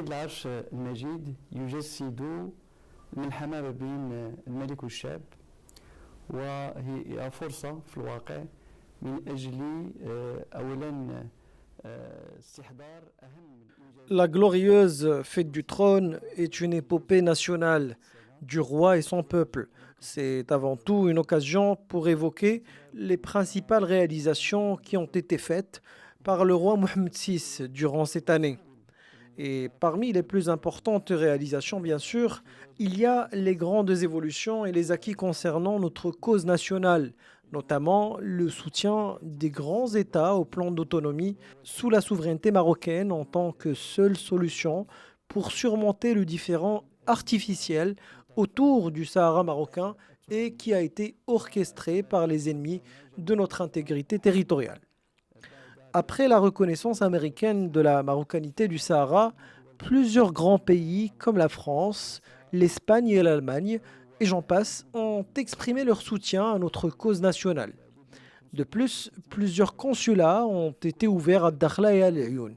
العرش المجيد يجسد الملحمة ما بين الملك والشعب وهي فرصة في الواقع من أجل أولا استحضار أهم La glorieuse fête du trône est une épopée nationale du roi et son peuple. C'est avant tout une occasion pour évoquer les principales réalisations qui ont été faites par le roi Mohammed VI durant cette année. Et parmi les plus importantes réalisations, bien sûr, il y a les grandes évolutions et les acquis concernant notre cause nationale, notamment le soutien des grands États au plan d'autonomie sous la souveraineté marocaine en tant que seule solution pour surmonter le différend artificiel autour du Sahara marocain et qui a été orchestré par les ennemis de notre intégrité territoriale. Après la reconnaissance américaine de la marocanité du Sahara, plusieurs grands pays comme la France, l'Espagne et l'Allemagne, et j'en passe, ont exprimé leur soutien à notre cause nationale. De plus, plusieurs consulats ont été ouverts à Dakhla et à Lyoun.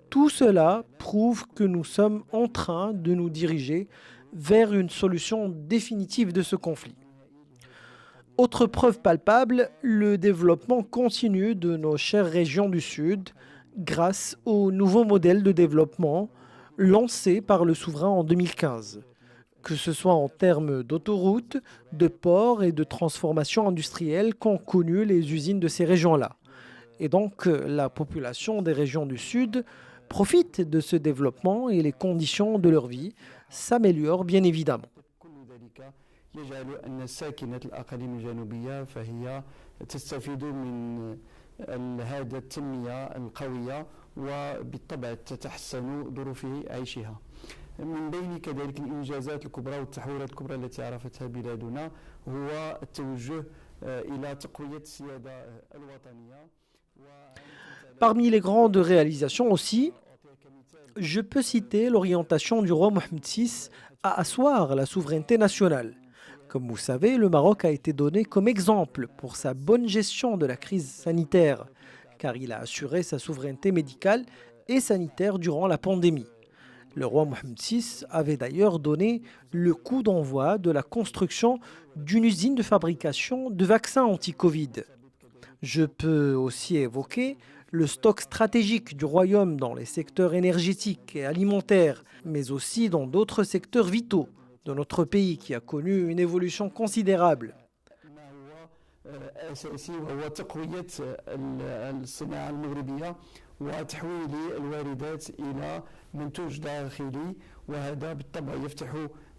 Tout cela prouve que nous sommes en train de nous diriger vers une solution définitive de ce conflit. Autre preuve palpable, le développement continu de nos chères régions du Sud grâce au nouveau modèle de développement lancé par le souverain en 2015, que ce soit en termes d'autoroutes, de ports et de transformation industrielle qu'ont connu les usines de ces régions-là. Et donc, la population des régions du Sud profite de ce développement et les conditions de leur vie s'améliorent bien évidemment. يجعل أن ساكنة الأقاليم الجنوبية فهي تستفيد من هذا التنمية القوية وبالطبع تتحسن ظروف عيشها. من بين كذلك الإنجازات الكبرى والتحولات الكبرى التي عرفتها بلادنا هو التوجه إلى تقوية السيادة الوطنية. Parmi les grandes réalisations aussi, je peux citer l'orientation du roi Mohammed VI à asseoir la souveraineté nationale. Comme vous savez, le Maroc a été donné comme exemple pour sa bonne gestion de la crise sanitaire, car il a assuré sa souveraineté médicale et sanitaire durant la pandémie. Le roi Mohammed VI avait d'ailleurs donné le coup d'envoi de la construction d'une usine de fabrication de vaccins anti-Covid. Je peux aussi évoquer le stock stratégique du royaume dans les secteurs énergétiques et alimentaires, mais aussi dans d'autres secteurs vitaux de notre pays qui a connu une évolution considérable. وتحويل الواردات إلى منتوج داخلي وهذا بالطبع يفتح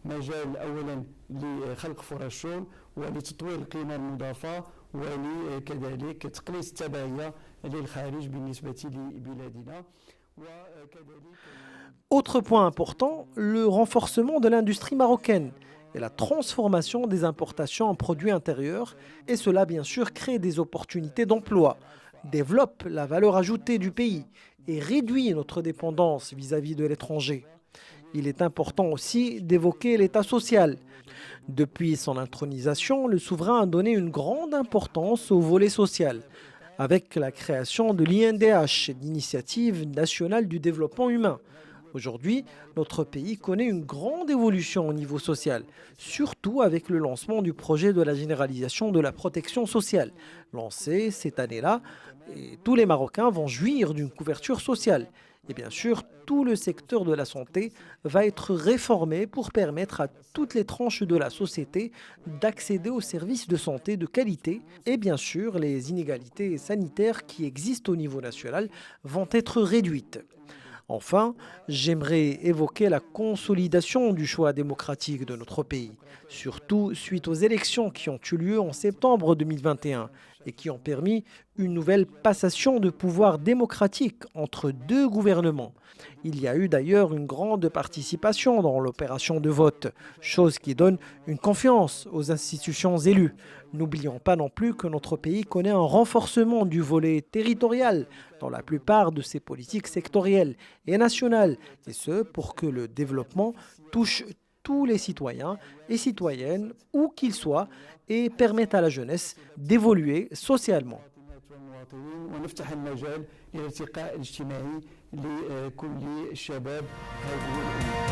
مجال أولا لخلق فرص شغل ولتطوير القيمة المضافة ولكذلك تقليص التبعية للخارج بالنسبة لبلادنا. Autre point important, le renforcement de l'industrie marocaine et la transformation des importations en produits intérieurs, et cela bien sûr crée des opportunités d'emploi, développe la valeur ajoutée du pays et réduit notre dépendance vis-à-vis de l'étranger. Il est important aussi d'évoquer l'État social. Depuis son intronisation, le souverain a donné une grande importance au volet social, avec la création de l'INDH, l'Initiative nationale du développement humain. Aujourd'hui, notre pays connaît une grande évolution au niveau social, surtout avec le lancement du projet de la généralisation de la protection sociale, lancé cette année-là, et tous les Marocains vont jouir d'une couverture sociale. Et bien sûr, tout le secteur de la santé va être réformé pour permettre à toutes les tranches de la société d'accéder aux services de santé de qualité. Et bien sûr, les inégalités sanitaires qui existent au niveau national vont être réduites. Enfin, j'aimerais évoquer la consolidation du choix démocratique de notre pays, surtout suite aux élections qui ont eu lieu en septembre 2021 et qui ont permis une nouvelle passation de pouvoir démocratique entre deux gouvernements. Il y a eu d'ailleurs une grande participation dans l'opération de vote, chose qui donne une confiance aux institutions élues. N'oublions pas non plus que notre pays connaît un renforcement du volet territorial dans la plupart de ses politiques sectorielles et nationales, et ce pour que le développement touche tous les citoyens et citoyennes, où qu'ils soient, et permette à la jeunesse d'évoluer socialement. المواطنين ونفتح المجال للارتقاء الاجتماعي لكل شباب هذه الأمة.